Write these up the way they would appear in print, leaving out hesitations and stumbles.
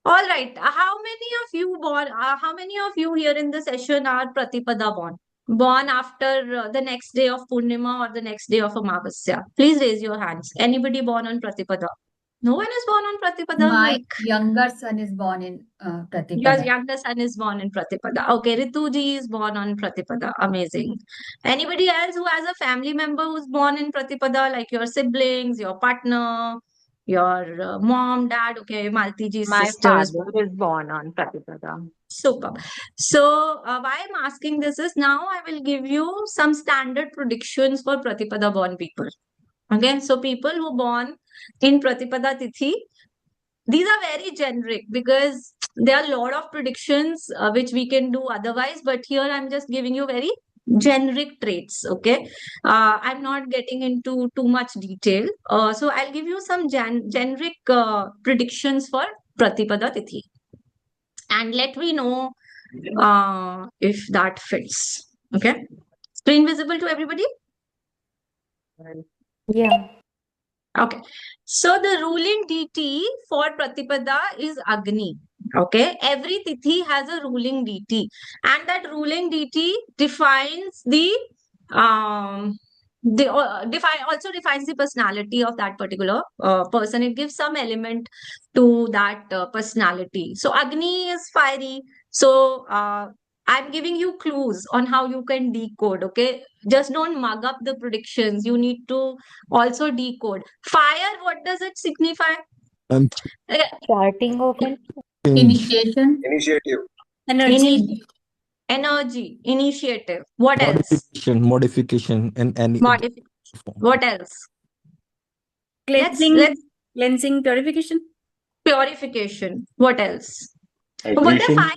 All right. How many of you here in the session are Pratipada born? Born after the next day of Purnima or the next day of Amavasya? Please raise your hands. Anybody born on Pratipada? No one is born on Pratipada. My Like younger son is born in your Pratipada. younger son is born in Pratipada. Okay, Rituji is born on Pratipada. Amazing. Anybody else who has a family member who's born in Pratipada, like your siblings, your partner, your mom, dad? Okay, Maltiji's My sister is father is born on Pratipada. super. So, why I'm asking this is now I will give you some standard predictions for Pratipada born people. Okay, so people who born in Pratipada Tithi, these are very generic because there are a lot of predictions which we can do otherwise, but here I'm just giving you very generic traits. Okay, I'm not getting into too much detail. So, I'll give you some generic predictions for Pratipada Tithi and let me know if that fits. Okay. Screen visible to everybody? Yeah. Okay. So the ruling deity for Pratipada is Agni. Okay. Every tithi has a ruling deity, and that ruling deity defines also defines the personality of that particular person. It gives some element to that personality. So Agni is fiery. So I'm giving you clues on how you can decode. Okay, just don't mug up the predictions. You need to also decode. Fire, what does it signify? And Starting of an change, Initiation, Initiative. energy, Energy, initiative. What else? modification in any Modification. form. What else? Cleansing, Let's cleansing, purification. purification. What else? What the fire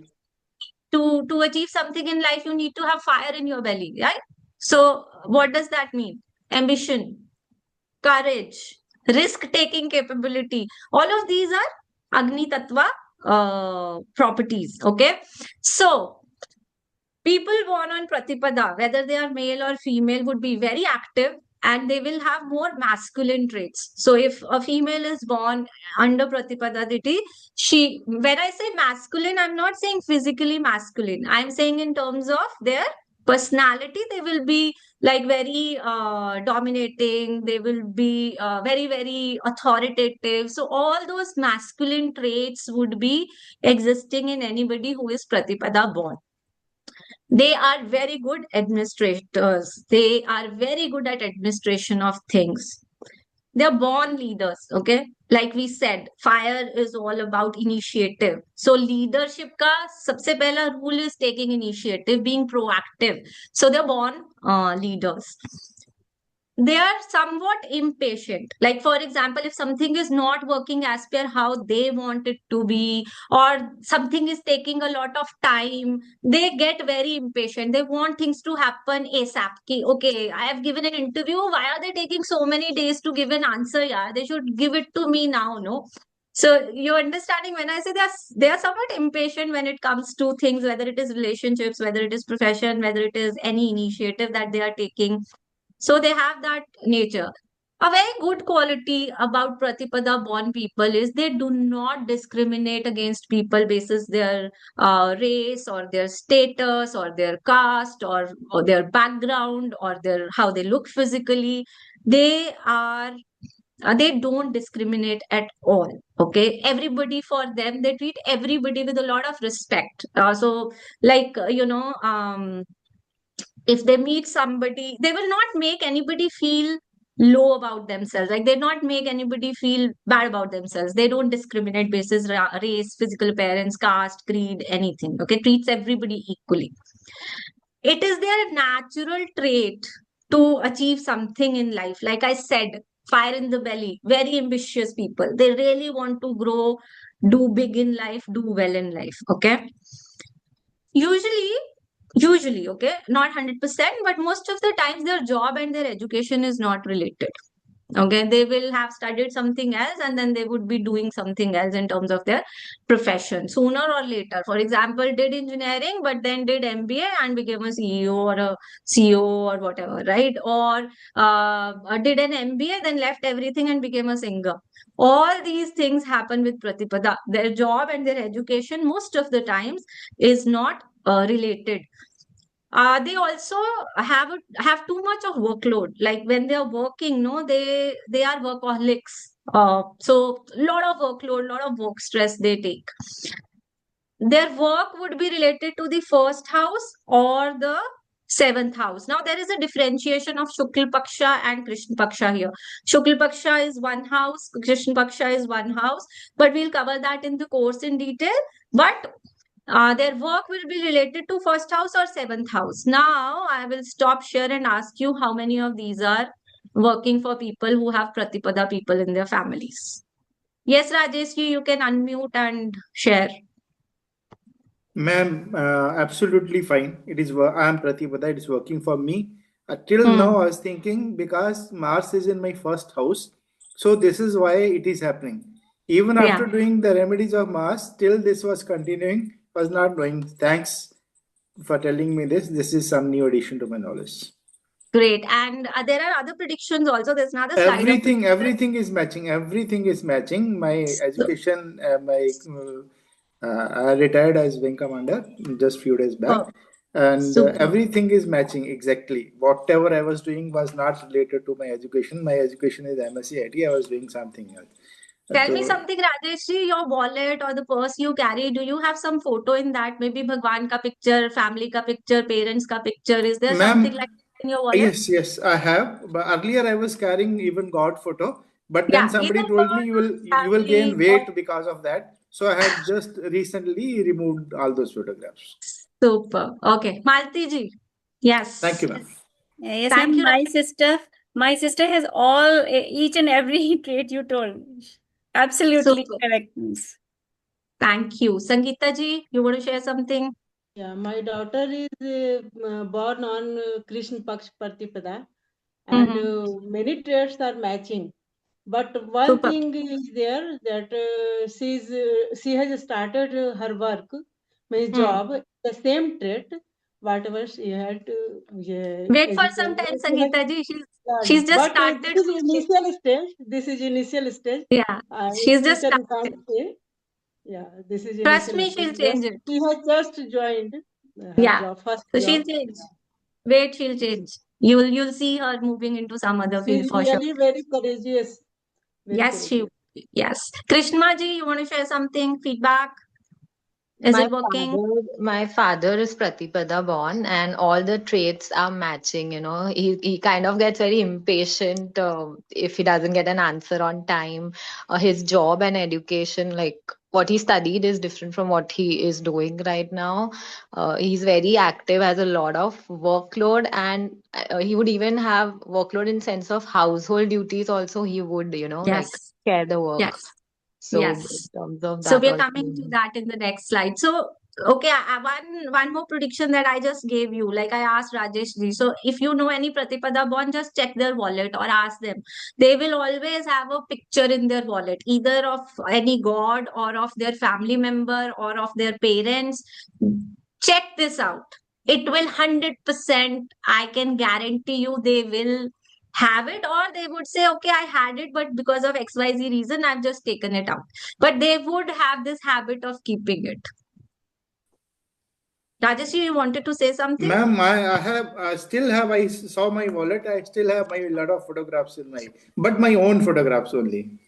to achieve something in life, you need to have fire in your belly, right? So, what does that mean? Ambition, courage, risk-taking capability. All of these are Agni Tattva properties. Okay, so people born on Pratipada, whether they are male or female, would be very active and they will have more masculine traits. So if a female is born under Pratipada Diti, when I say masculine, I'm not saying physically masculine. I'm saying in terms of their personality, they will be like very dominating, they will be very, very authoritative. So all those masculine traits would be existing in anybody who is Pratipada born. They are very good administrators. They are very good at administration of things. They're born leaders. Okay, like we said, fire is all about initiative. So leadership ka sabse pehla rule is taking initiative, being proactive. So they're born leaders. They are somewhat impatient. Like, for example, if something is not working as per how they want it to be, or something is taking a lot of time, they get very impatient. They want things to happen ASAP. Ki, okay, I have given an interview. Why are they taking so many days to give an answer? Yeah, they should give it to me now, no? So you're understanding when I say they are somewhat impatient when it comes to things, whether it is relationships, whether it is profession, whether it is any initiative that they are taking. So they have that nature. A very good quality about Pratipada born people is they do not discriminate against people basis their race or their status or their caste or their background or their how they look physically. They are they don't discriminate at all. Okay, everybody for them, they treat everybody with a lot of respect. So like if they meet somebody, they will not make anybody feel low about themselves. Like they not make anybody feel bad about themselves. They don't discriminate basis race, physical appearance, caste, creed, anything. Okay, treats everybody equally. It is their natural trait to achieve something in life. Like I said, fire in the belly, very ambitious people. They really want to grow, do big in life, do well in life. Okay. Usually, okay, not 100%, but most of the times their job and their education is not related. Okay, they will have studied something else and then they would be doing something else in terms of their profession sooner or later. For example, did engineering but then did MBA and became a CEO or a CEO or whatever, right? Or did an MBA, then left everything and became a singer. All these things happen with Pratipada. Their job and their education, most of the times, is not related. They also have too much of workload. Like when they are working, no, they are workaholics. So lot of workload, lot of work stress they take. Their work would be related to the first house or the seventh house. Now there is a differentiation of Shukla Paksha and Krishna Paksha here. Shukla Paksha is one house, Krishna Paksha is one house, but we'll cover that in the course in detail. But their work will be related to first house or seventh house. Now, I will stop here and ask you how many of these are working for people who have Pratipada people in their families. Yes, Rajesh, you can unmute and share. Ma'am, absolutely fine. It is. I am Pratipada. It is working for me. Till now, I was thinking because Mars is in my first house, so this is why it is happening. Even after doing the remedies of Mars, still this was continuing. Was not doing. Thanks for telling me this. This is some new addition to my knowledge. Great. And there are other predictions also. There's another slide. Everything is matching. Everything is matching. My education, I retired as wing commander just few days back, and everything is matching exactly. Whatever I was doing was not related to my education. My education is MSc IT. I was doing something else. Tell me something, Rajesh, your wallet or the purse you carry, do you have some photo in that? Maybe Bhagwan ka picture, family ka picture, parents ka picture. Is there something like that in your wallet? Yes, I have. But earlier I was carrying even God photo. But then somebody told me you will gain weight because of that. So I had just recently removed all those photographs. Super. Okay. Malti ji. Yes. Thank you, ma'am. Yes, ma'am. My sister has all each and every trait you told. Absolutely correct. Thank you. Sangeeta ji, you want to share something? Yeah, my daughter is born on Krishna Paksh Pratipada, and many traits are matching. But one thing is there that she has started her work, my job, the same trait, whatever she had. Wait for some time, Sangeeta ji. She's just started. This is initial stage. This is initial stage. Yeah, she's just started. Yeah, this is. Trust me, she'll change it. She has just joined. Yeah, so she'll change. Wait, she'll change. You'll see her moving into some other field for sure. She's really very courageous. Yes, yes. Krishna ji, you want to share something? Feedback? Is it working? My father is Pratipada born, and all the traits are matching. You know, he kind of gets very impatient if he doesn't get an answer on time. His job and education, like what he studied, is different from what he is doing right now. He's very active, has a lot of workload, and he would even have workload in sense of household duties. Also, he would, like share the work. Yes. So, yes. in terms of that, so we're coming to that in the next slide. So, okay, one more prediction that I just gave you, like I asked Rajesh ji. So, if you know any Pratipada born, just check their wallet or ask them. They will always have a picture in their wallet, either of any god or of their family member or of their parents. Check this out. It will 100%, I can guarantee you, they will have it, or they would say, okay, I had it, but because of XYZ reason, I've just taken it out. But they would have this habit of keeping it. Rajesh, you wanted to say something? Ma'am, I saw my wallet. I still have a lot of photographs in but my own photographs only.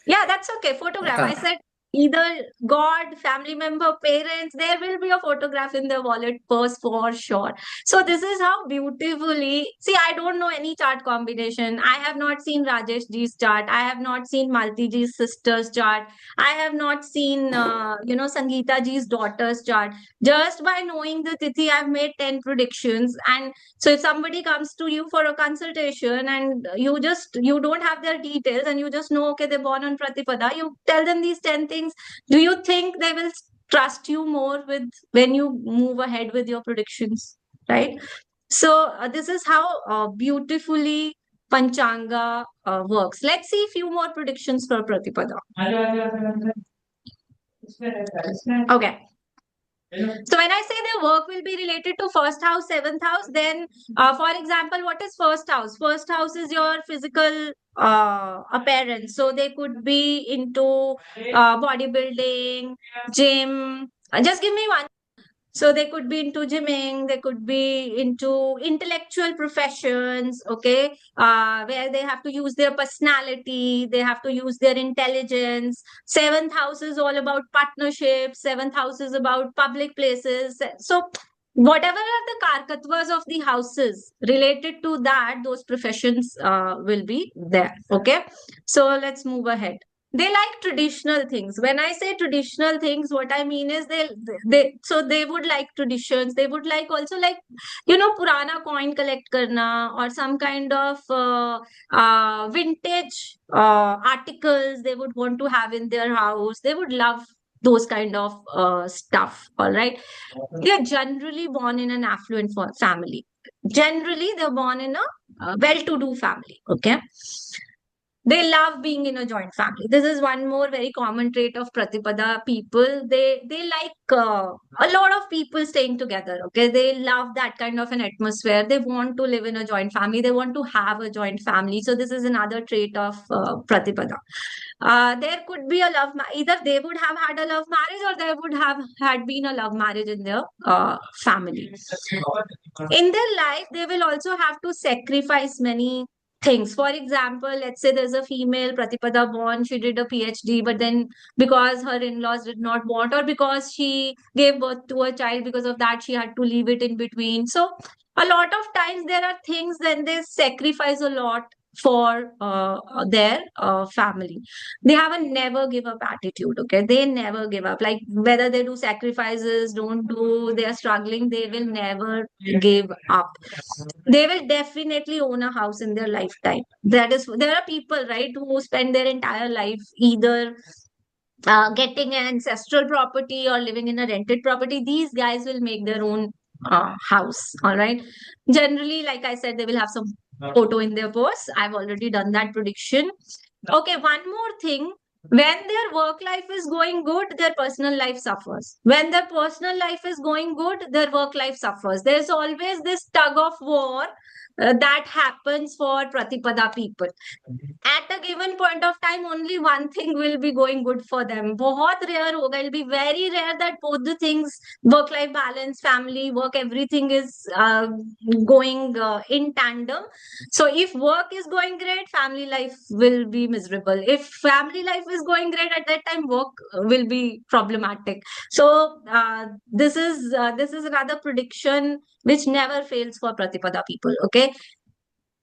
Yeah, that's okay. Photograph. I said either God, family member, parents, there will be a photograph in their wallet, purse for sure. So this is how beautifully, see, I don't know any chart combination. I have not seen Rajesh ji's chart. I have not seen Malti ji's sister's chart. I have not seen, Sangeeta ji's daughter's chart. Just by knowing the Tithi, I've made 10 predictions. And so if somebody comes to you for a consultation and you don't have their details and you just know, okay, they're born on Pratipada, you tell them these 10 things. Do you think they will trust you more when you move ahead with your predictions, right? So this is how beautifully Panchanga works. Let's see a few more predictions for Pratipada. Okay. So when I say their work will be related to first house, seventh house, then for example, what is first house? First house is your physical appearance. So they could be into bodybuilding, gym. Just give me one. So they could be into gymming, they could be into intellectual professions, okay, where they have to use their personality, they have to use their intelligence. Seventh house is all about partnerships, seventh house is about public places. So whatever are the karkatvas of the houses related to that, those professions will be there, okay. So let's move ahead. They like traditional things. When I say traditional things, what I mean is they would like traditions. They would like also like, Purana coin collect karna or some kind of vintage articles they would want to have in their house. They would love those kind of stuff. All right. They are generally born in an affluent family. Generally, they're born in a well-to-do family. Okay. They love being in a joint family. This is one more very common trait of Pratipada people. They like a lot of people staying together. Okay, they love that kind of an atmosphere. They want to live in a joint family. They want to have a joint family. So this is another trait of Pratipada. There could be a love. Either they would have had a love marriage, or there would have had been a love marriage in their family. In their life, they will also have to sacrifice many things. For example, let's say there's a female Pratipada born, she did a PhD, but then because her in-laws did not want, or because she gave birth to a child, because of that she had to leave it in between. So a lot of times there are things that they sacrifice a lot for their family. They have a never give up attitude. Okay, they never give up. Like whether they do sacrifices, don't do, they are struggling, they will never give up. They will definitely own a house in their lifetime. That is, there are people, right, who spend their entire life either getting an ancestral property or living in a rented property. These guys will make their own house. All right. Generally, like I said, they will have some photo in their purse. I've already done that prediction. Okay, one more thing. When their work life is going good, their personal life suffers. When their personal life is going good, their work life suffers. There's always this tug of war that happens for Pratipada people. At a given point of time, only one thing will be going good for them. बहुत rare होगा. It'll be very rare that both the things, work-life balance, family, work, everything is going in tandem. So if work is going great, family life will be miserable. If family life is going great, at that time work will be problematic. So this is another prediction which never fails for Pratipada people. Okay.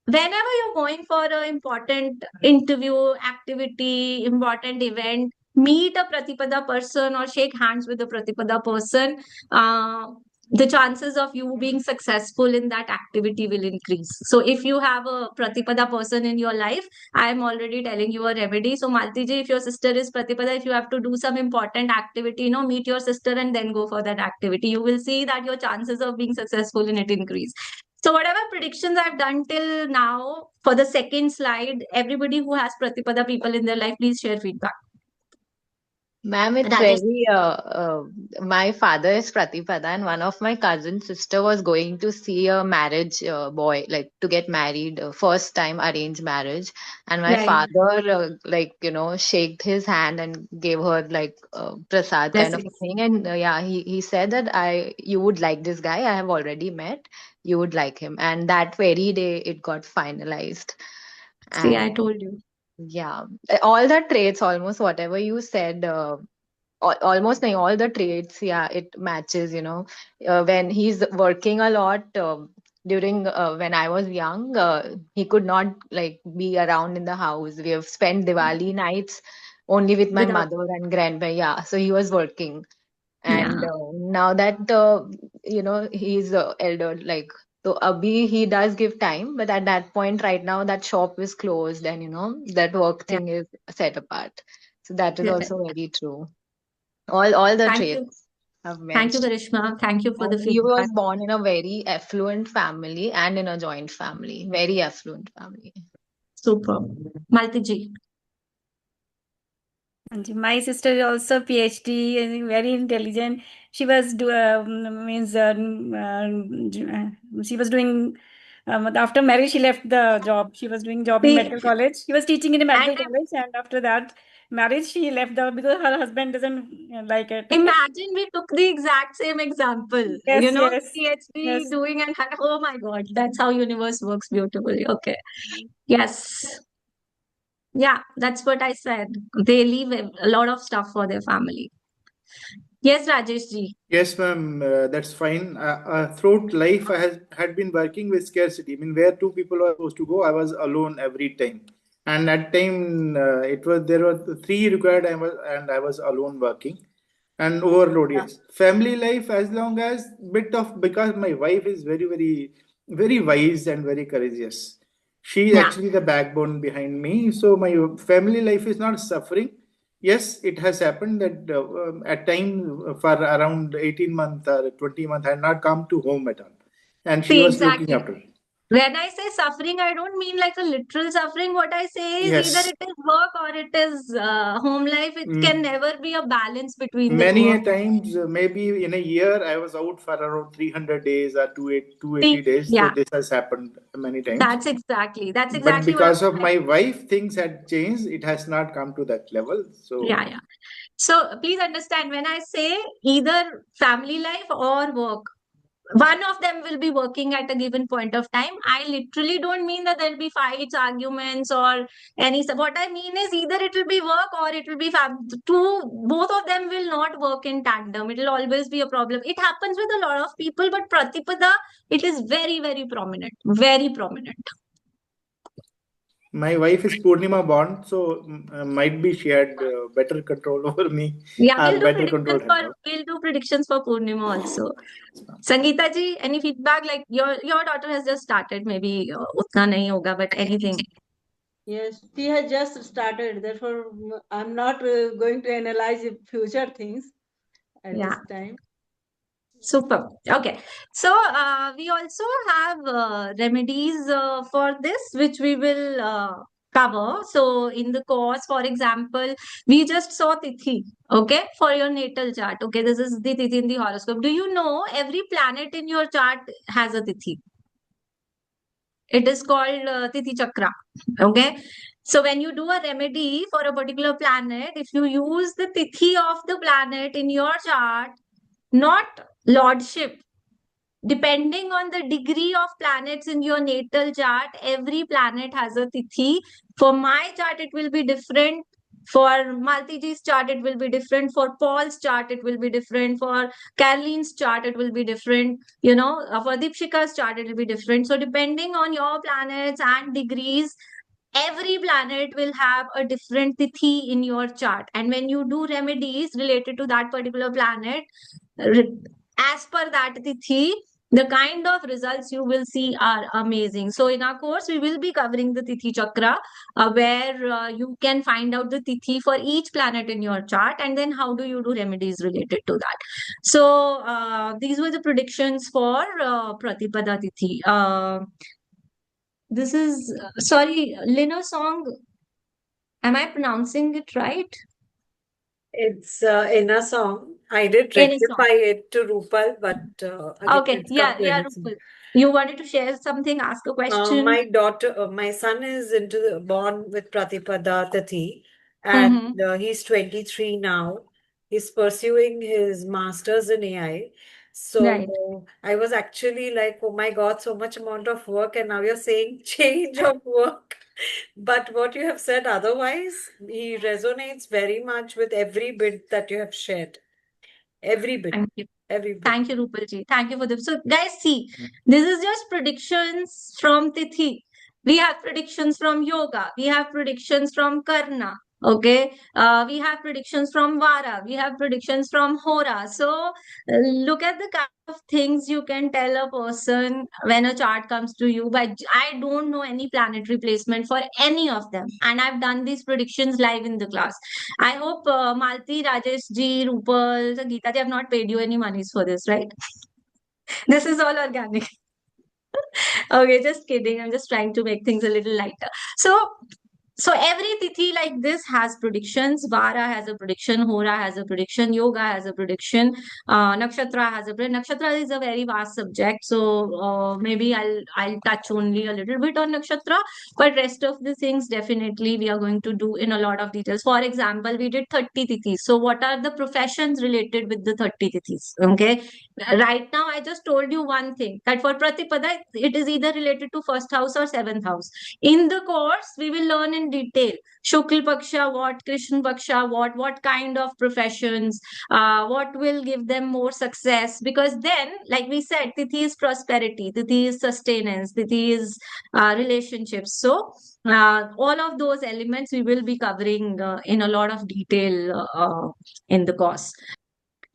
Whenever you're going for an important interview, activity, important event, meet a Pratipada person or shake hands with a Pratipada person, the chances of you being successful in that activity will increase. So if you have a Pratipada person in your life, I am already telling you a remedy. So Malti ji, if your sister is Pratipada, if you have to do some important activity, meet your sister and then go for that activity. You will see that your chances of being successful in it increase. So whatever predictions I've done till now, for the second slide, everybody who has Pratipada people in their life, please share feedback. Ma'am, it's very, my father is Pratipada, and one of my cousin's sister was going to see a marriage boy, like to get married, first time arranged marriage. And my father, shaked his hand and gave her like prasad kind of a thing. And he said that you would like this guy. I have already met. You would like him. And that very day it got finalized. See, I told you. Yeah, all the traits, almost whatever you said, almost all the traits, it matches, when he's working a lot, during when I was young, he could not be around in the house. We have spent Diwali nights only with my mother and grandpa. So he was working. And now that, he's elder, so Abhi, he does give time, but at that point right now that shop is closed and that work thing is set apart. So that is also very true. All the traits have met. Thank you, Karishma. Thank you for the feedback. He was born in a very affluent family and in a joint family, very affluent family. Super. Malti ji. My sister is also PhD and very intelligent. She was she was doing after marriage she left the job. She was doing job in medical college. She was teaching in a medical college, and after that marriage she left the because her husband doesn't like it. Imagine we took the exact same example. Yes, You know, yes, PhD yes. doing and oh my God, that's how universe works beautifully. Okay. Yes. Yeah, that's what I said. They leave a lot of stuff for their family. Yes, Rajesh ji. Yes, ma'am, that's fine. Throughout life, I had been working with scarcity. I mean, where two people were supposed to go, I was alone every time. And at time, there were three required, and I was alone working. And overload, yes. Family life, as long as because my wife is very, very, very wise and very courageous. She is Yeah. actually the backbone behind me. So my family life is not suffering. Yes, it has happened that at time for around 18 months or 20 months, I had not come to home at all. And she See, was looking exactly. after me. When I say suffering, I don't mean like a literal suffering. What I say is Yes. either it is work or it is home life. It can never be a balance between the Many two a of them. times, maybe in a year, I was out for around 300 days or 280 See, days. yeah, So this has happened many times. that's exactly But what I'm because of saying. my wife, things had changed. It has not come to that level. So Yeah, yeah. So please understand when I say either family life or work, one of them will be working at a given point of time. I literally don't mean that there'll be fights, arguments, or any. What I mean is either it will be work or it will be both of them will not work in tandem. It will always be a problem. It happens with a lot of people, but Pratipada, it is very, very prominent. Very prominent. my wife is Purnima born, so might be she had better control over me. Yeah, Better control her. we'll do predictions for Purnima also. Sangeeta ji, any feedback? Like your daughter has just started, maybe utna nahi hoga, but anything. Yes, she has just started. Therefore, I'm not going to analyze future things at Yeah. this time. Super. Okay. So we also have remedies for this, which we will cover. So in the course, for example, we just saw Tithi, okay, for your natal chart. Okay, this is the Tithi in the horoscope. Do you know every planet in your chart has a Tithi? It is called Tithi Chakra. Okay. So when you do a remedy for a particular planet, if you use the Tithi of the planet in your chart, not lordship, depending on the degree of planets in your natal chart, every planet has a Tithi. For my chart, it will be different. For Malti ji's chart, it will be different. For Paul's chart, it will be different. For Caroline's chart, it will be different. You know, for Deepshika's chart, it will be different. So depending on your planets and degrees, every planet will have a different Tithi in your chart. And when you do remedies related to that particular planet, as per that Tithi, the kind of results you will see are amazing. So in our course, we will be covering the Tithi Chakra, where you can find out the Tithi for each planet in your chart, and then how do you do remedies related to that. So these were the predictions for Pratipada Tithi. This is, sorry, Lina Song. Am I pronouncing it right? It's Inner Song. I did Any song. rectify it to Rupal, but again, Okay, it's yeah, come to yeah, Inner Song. Rupal. You wanted to share something, ask a question? My son is born with Pratipada Tithi, and he's 23 now. He's pursuing his master's in AI. So Right. I was actually like, oh my God, so much amount of work, and now you're saying change of work. But what you have said otherwise, he resonates very much with every bit that you have shared. Every bit. Thank you. Every bit. Thank you, Rupalji. Thank you for this. So, guys, see, this is just predictions from Tithi. We have predictions from Yoga. We have predictions from Karna. Okay. We have predictions from Vara. We have predictions from Hora. So, look at the kind of things you can tell a person when a chart comes to you. But I don't know any planetary placement for any of them. And I've done these predictions live in the class. I hope Malti, Rajesh ji, Rupal, Geeta ji have not paid you any monies for this, right? This is all organic. Okay, just kidding. I'm just trying to make things a little lighter. So every tithi like this has predictions. Vara has a prediction, Hora has a prediction, Yoga has a prediction, Nakshatra has a prediction. Nakshatra is a very vast subject, so maybe I'll touch only a little bit on Nakshatra, but rest of the things definitely we are going to do in a lot of details. For example, we did 30 tithis. So what are the professions related with the 30 tithis? Okay. Right now, I just told you one thing, that for Pratipada, it is either related to first house or seventh house. In the course, we will learn in detail Shukla Paksha, what, Krishna Paksha, what kind of professions, what will give them more success. Because then, like we said, Tithi is prosperity, Tithi is sustenance, Tithi is relationships. So, all of those elements we will be covering in a lot of detail in the course.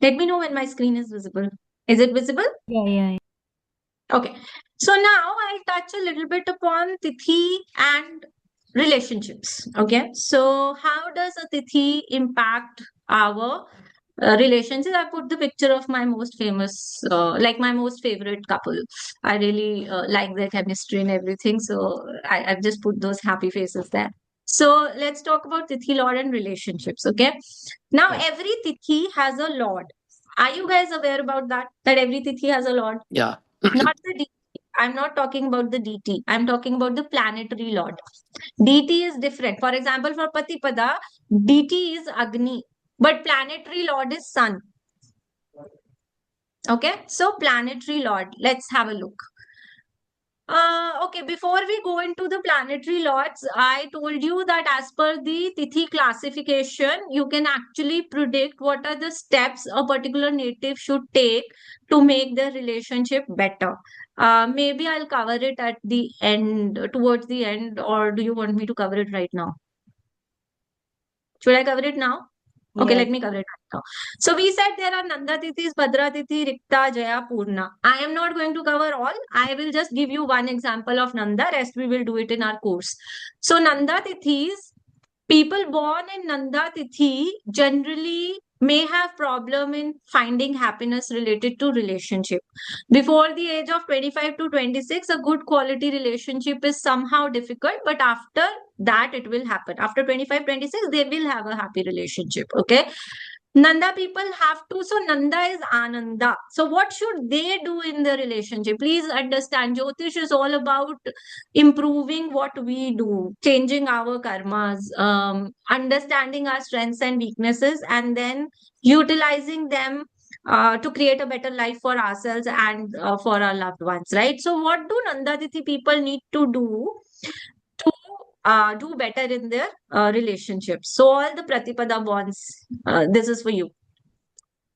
Let me know when my screen is visible. Is it visible? Yeah. Okay. So now I'll touch a little bit upon Tithi and relationships. Okay. So how does a Tithi impact our relationships? I put the picture of my most famous, like my most favorite couple. I really like their chemistry and everything. So I've just put those happy faces there. So let's talk about Tithi Lord and relationships. Okay. Now every Tithi has a Lord. Are you guys aware about that? That every Tithi has a Lord? Yeah. Not the DT. I'm not talking about the DT. I'm talking about the planetary Lord. DT is different. For example, for Patipada, DT is Agni, but planetary Lord is Sun. Okay, so planetary Lord. Let's have a look. Okay, before we go into the planetary lords, I told you that as per the Tithi classification, you can actually predict what are the steps a particular native should take to make their relationship better. Maybe I'll cover it at the end, towards the end, or do you want me to cover it right now? Should I cover it now? Okay, let me cover it right now. So we said there are Nanda Tithis, Bhadra Tithi, Rikta, Jaya, Purna. I am not going to cover all. I will just give you one example of Nanda. Rest we will do it in our course. So Nanda Tithis, people born in Nanda Tithi generally may have problem in finding happiness related to relationship. Before the age of 25 to 26, a good quality relationship is somehow difficult, but after that it will happen. After 25, 26, they will have a happy relationship. Okay. Nanda people have to, so Nanda is Ananda. So what should they do in the relationship? Please understand, Jyotish is all about improving what we do, changing our karmas, understanding our strengths and weaknesses, and then utilizing them to create a better life for ourselves and for our loved ones, right? So what do Nandadithi people need to do do better in their relationships? So all the Pratipada bonds, this is for you.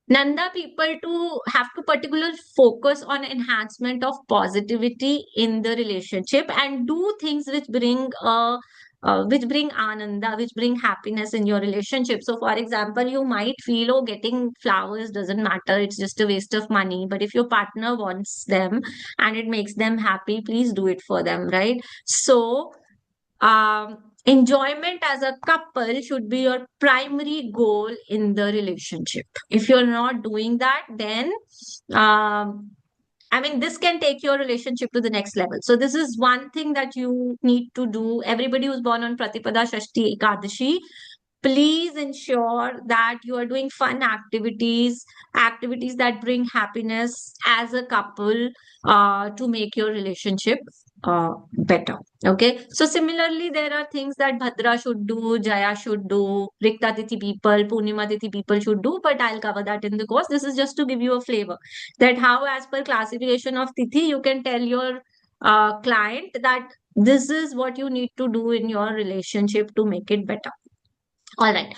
Nanda people to have to particularly focus on enhancement of positivity in the relationship and do things which bring ananda, which bring happiness in your relationship. So, for example, you might feel, oh, getting flowers doesn't matter, it's just a waste of money. But if your partner wants them and it makes them happy, please do it for them, right? So, enjoyment as a couple should be your primary goal in the relationship. If you're not doing that, then I mean, this can take your relationship to the next level. So this is one thing that you need to do. Everybody who's born on Pratipada, Shashti, Ekadashi, please ensure that you are doing fun activities that bring happiness as a couple to make your relationship better. Okay. So similarly, there are things that Bhadra should do, Jaya should do, Rikta Tithi people, Purnima Tithi people should do, but I'll cover that in the course. This is just to give you a flavor that how, as per classification of Tithi, you can tell your client that this is what you need to do in your relationship to make it better. All right.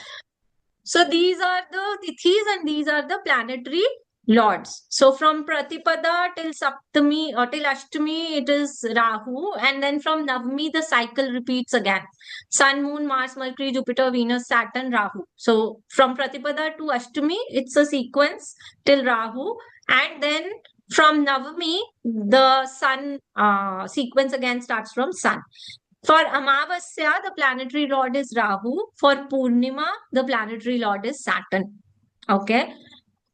So these are the tithis and these are the planetary lords. So from Pratipada till Saptami or till Ashtami, it is Rahu. And then from Navami, the cycle repeats again. Sun, Moon, Mars, Mercury, Jupiter, Venus, Saturn, Rahu. So from Pratipada to Ashtami, it's a sequence till Rahu. And then from Navami, the Sun sequence again starts from Sun. For Amavasya, the planetary lord is Rahu. For Purnima, the planetary lord is Saturn. Okay.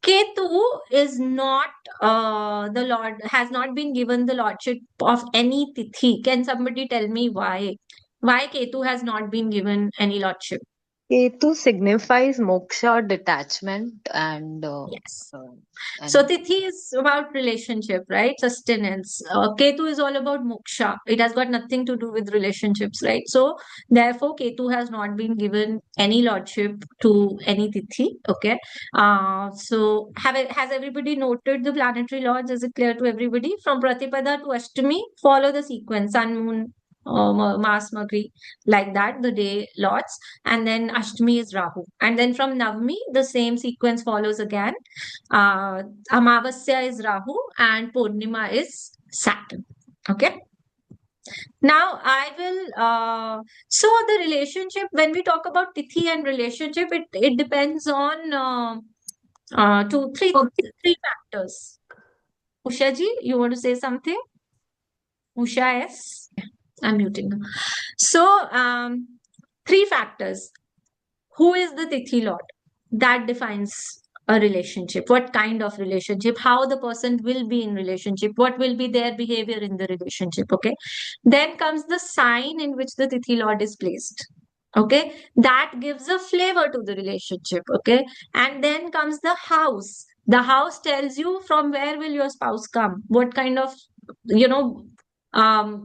Ketu is not the Lord, has not been given the lordship of any Tithi. Can somebody tell me why? Why Ketu has not been given any lordship? Ketu signifies moksha or detachment, and Yes. and So Tithi is about relationship, right? Sustenance. Ketu is all about moksha. It has got nothing to do with relationships, right? So therefore, Ketu has not been given any lordship to any Tithi. Okay. So has everybody noted the planetary lords? Is it clear to everybody? From Pratipada to Ashtami, follow the sequence: Sun, Moon, Mars, Mercury, like that, the day lords. And then Ashtami is Rahu. And then from Navami, the same sequence follows again. Amavasya is Rahu and Purnima is Saturn. Okay. Now I will, so the relationship, when we talk about Tithi and relationship, it depends on three factors. Usha ji, you want to say something? Usha, yes? I'm muting her. So, three factors. Who is the Tithi Lord? That defines a relationship. What kind of relationship? How the person will be in relationship? What will be their behavior in the relationship? Okay. Then comes the sign in which the Tithi Lord is placed. Okay. That gives a flavor to the relationship. Okay. And then comes the house. The house tells you from where will your spouse come? What kind of, you know,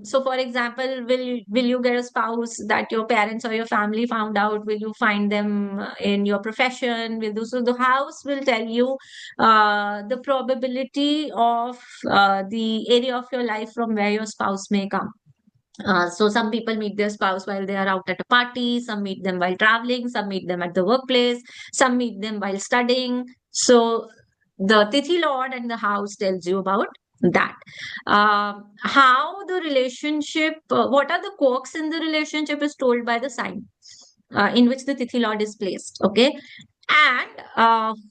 so for example, will you get a spouse that your parents or your family found out? Will you find them in your profession? So the house will tell you the probability of the area of your life from where your spouse may come. So some people meet their spouse while they are out at a party, some meet them while traveling, some meet them at the workplace, some meet them while studying. So the Tithi Lord and the house tells you about that. How the relationship, what are the quirks in the relationship is told by the sign in which the Tithi Lord is placed. Okay. And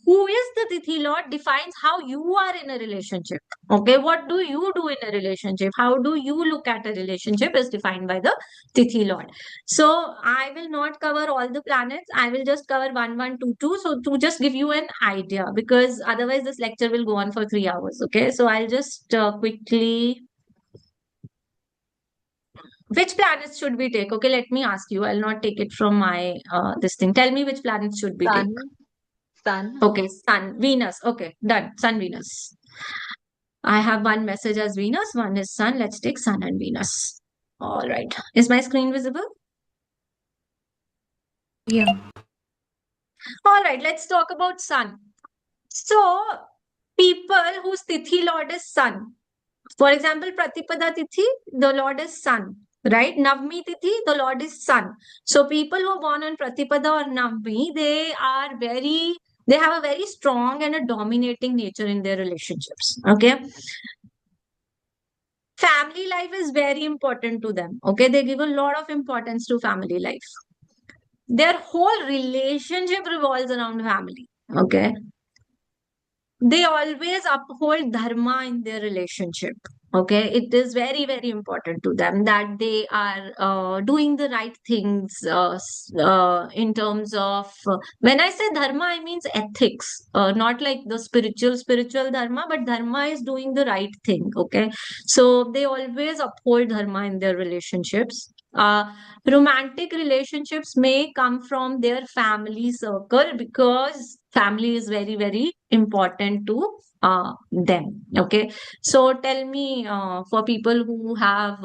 who is the Tithi Lord defines how you are in a relationship. Okay, what do you do in a relationship? How do you look at a relationship is defined by the Tithi Lord. So I will not cover all the planets. I will just cover 1, 1, 2, 2. So to just give you an idea, because otherwise this lecture will go on for 3 hours. Okay, so I'll just quickly. Which planets should we take? Okay, let me ask you. I'll not take it from my this thing. Tell me which planets should we take. Sun. Okay, Sun, Venus. Okay, done. Sun, Venus. I have one message as Venus, one is Sun. Let's take Sun and Venus. All right. Is my screen visible? Yeah. All right, let's talk about Sun. So, people whose Tithi Lord is Sun. For example, Pratipada Tithi, the Lord is Sun. Right? Navami Tithi, the Lord is Sun. So, people who are born on Pratipada or Navami, they have a very strong and a dominating nature in their relationships. Okay. Family life is very important to them. Okay. They give a lot of importance to family life. Their whole relationship revolves around family. Okay. They always uphold dharma in their relationship. Okay, it is very, very important to them that they are doing the right things in terms of, when I say dharma, I means ethics, not like the spiritual dharma, but dharma is doing the right thing. Okay, so they always uphold dharma in their relationships. Romantic relationships may come from their family circle because family is very, very important to them. Okay, so tell me, for people who have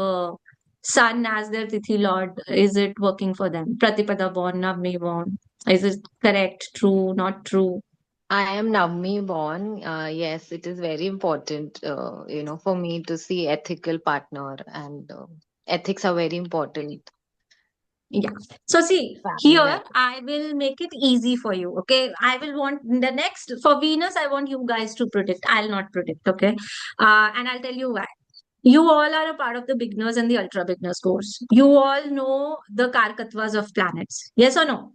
Sun as their Tithi Lord, is it working for them? Pratipada born, Navami born. Is it correct, true, not true? I am Navami born. Yes, it is very important, for me to see ethical partner, and ethics are very important. Yeah. So see, here I will make it easy for you. Okay. I will want the next for Venus, I want you guys to predict. I'll not predict. Okay. And I'll tell you why. You all are a part of the beginners and the ultra beginners course. You all know the Karkatvas of planets. Yes or no?